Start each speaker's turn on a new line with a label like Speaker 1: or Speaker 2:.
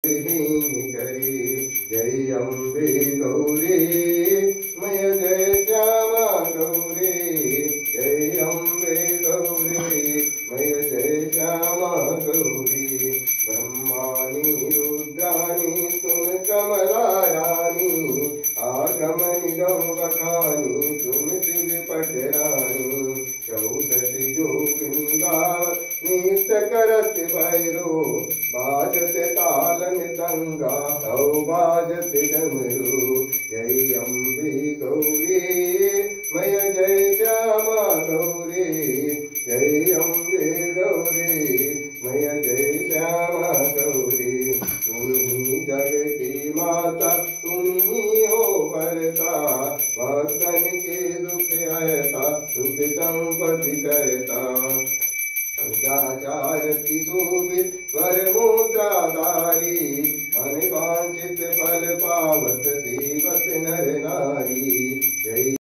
Speaker 1: करी जय अम्बे गौरी मय जय श्यामा गौरी जय अम्बे गौरी मय जय श्यामा गौरी ब्रह्माणी रुद्राणी तुम कमलारानी आगम निगम बखानी तुम शिव पटरानी 64 जोगिंगावत नित्य करत भैरो बाजत ताल मृदंगा हौ बाजत डमरू जय अम्बे गौरी मय जय श्यामा गौरी जय अम्बे गौरी मय जय श्यामा गौरी तुम ही जग की माता तुम ही हो भरता भक्तन के दुख हरता सुख संपत्ति करता सदाचार की शोभित वर मुद्राधारी मन वांछित फल पावत सेवत नर नारी